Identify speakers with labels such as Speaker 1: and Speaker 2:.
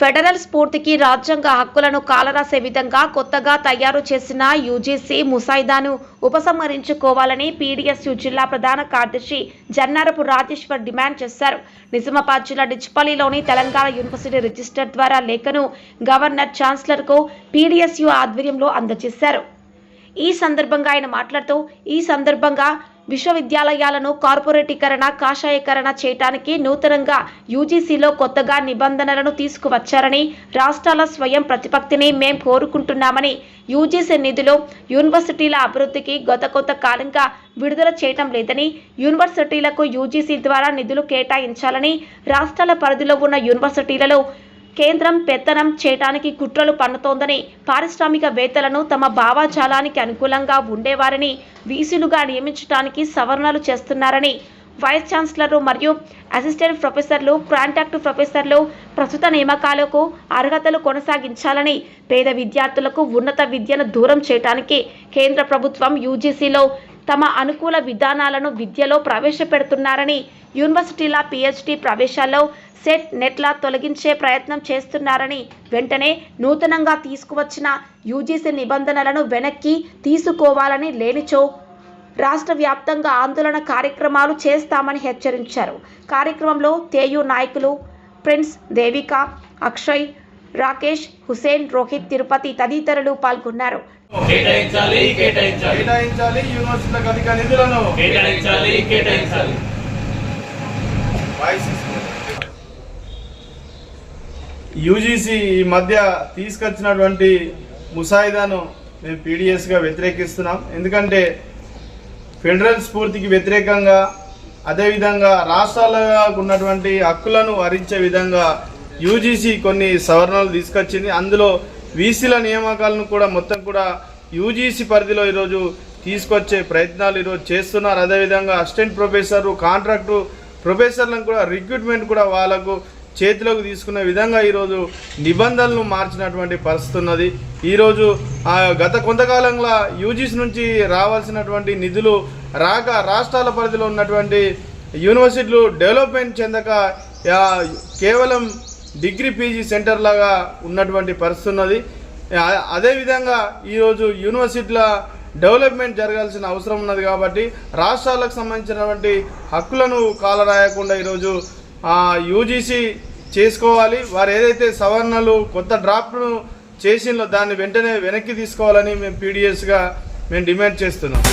Speaker 1: Federal స్ఫూర్తికి రాజ్యాంగ హక్కులను కాలరాసే విధంగా కొత్తగా తయారు చేసిన యూజీసీ ముసాయిదాను ఉపసంహరించుకోవాలని పీడీఎస్యూ జిల్లా ప్రధాన కార్యదర్శి జన్నారపు రాజేశ్వర్ డిమాండ్ చేశారు. నిజామాబాద్ జిల్లా డిచ్పల్లిలోని తెలంగాణ యూనివర్సిటీ రిజిస్టర్ ద్వారా లేఖను గవర్నర్ ఛాన్సలర్కు పీడీఎస్యూ ఆధ్వర్యంలో అందజేశారు. ఈ సందర్భంగా ఆయన మాట్లాడుతూ విశ్వవిద్యాలయాలను కార్పొరేటీకరణ, కాషాయీకరణ చేయడానికి నూతనంగా యూజీసీలో కొత్తగా నిబంధనలను తీసుకువచ్చారని, రాష్ట్రాల స్వయం ప్రతిపత్తిని మేం కోరుకుంటున్నామని, యూజీసీ నిధులు యూనివర్సిటీల అభివృద్ధికి కొంత కాలంగా విడుదల చేయటం లేదని, యూనివర్సిటీలకు యూజీసీ ద్వారా నిధులు కేటాయించాలని, రాష్ట్రాల పరిధిలో ఉన్న యూనివర్సిటీలలో కేంద్రం పెత్తనం చేయడానికి కుట్రలు పన్నుతోందని, పారిశ్రామికవేత్తలను తమ భావజాలానికి అనుకూలంగా ఉండేవారిని వీసీలుగా నియమించడానికి సవరణలు చేస్తున్నారని, వైస్ ఛాన్సలర్లు మరియు అసిస్టెంట్ ప్రొఫెసర్లు, కాంట్రాక్టు ప్రొఫెసర్లు ప్రస్తుత నియామకాలకు అర్హతలు కొనసాగించాలని, పేద విద్యార్థులకు ఉన్నత విద్యను దూరం చేయడానికి కేంద్ర ప్రభుత్వం యూజీసీలో తమ అనుకూల విధానాలను విద్యలో ప్రవేశపెడుతున్నారని, యూనివర్సిటీల పీహెచ్డీ ప్రవేశాల్లో సెట్ నెట్లా తొలగించే ప్రయత్నం చేస్తున్నారని, వెంటనే నూతనంగా తీసుకువచ్చిన యూజీసీ నిబంధనలను వెనక్కి తీసుకోవాలని, లేనిచో రాష్ట్ర వ్యాప్తంగా ఆందోళన కార్యక్రమాలు చేస్తామని హెచ్చరించారు. కార్యక్రమంలో తేయు నాయకులు ప్రిన్స్, దేవిక, అక్షయ్, రాకేష్, హుసేన్, రోహిత్, తిరుపతి తదితరులు పాల్గొన్నారు.
Speaker 2: యూజీసీ ఈ మధ్య తీసుకొచ్చినటువంటి ముసాయిదాను మేము పీడీఎస్గా వ్యతిరేకిస్తున్నాం. ఎందుకంటే ఫెడరల్ స్ఫూర్తికి వ్యతిరేకంగా, అదేవిధంగా రాష్ట్రాలకు ఉన్నటువంటి హక్కులను హరించే విధంగా యూజీసీ కొన్ని సవరణలు తీసుకొచ్చింది. అందులో వీసీల నియామకాలను కూడా మొత్తం కూడా యూజీసీ పరిధిలో ఈరోజు తీసుకొచ్చే ప్రయత్నాలు ఈరోజు చేస్తున్నారు. అదేవిధంగా అసిస్టెంట్ ప్రొఫెసర్, కాంట్రాక్టు ప్రొఫెసర్లను కూడా రిక్రూట్మెంట్ కూడా వాళ్ళకు చేతిలోకి తీసుకునే విధంగా ఈరోజు నిబంధనలు మార్చినటువంటి పరిస్థితి ఉన్నది. ఈరోజు గత కొంతకాలంగా యూజీసీ నుంచి రావాల్సినటువంటి నిధులు రాక రాష్ట్రాల పరిధిలో ఉన్నటువంటి యూనివర్సిటీలు డెవలప్మెంట్ చెందక కేవలం డిగ్రీ పీజీ సెంటర్ లాగా ఉన్నటువంటి పరిస్థితి ఉన్నది. అదేవిధంగా ఈరోజు యూనివర్సిటీల డెవలప్మెంట్ జరగాల్సిన అవసరం ఉన్నది. కాబట్టి రాష్ట్రాలకు సంబంధించినటువంటి హక్కులను కాలరాయకుండా ఈరోజు యూజీసీ చేసుకోవాలి. వారు ఏదైతే సవరణలు కొత్త డ్రాఫ్ట్ను చేసిందో దాన్ని వెంటనే వెనక్కి తీసుకోవాలని మేము పీడీఎస్గా డిమాండ్ చేస్తున్నాం.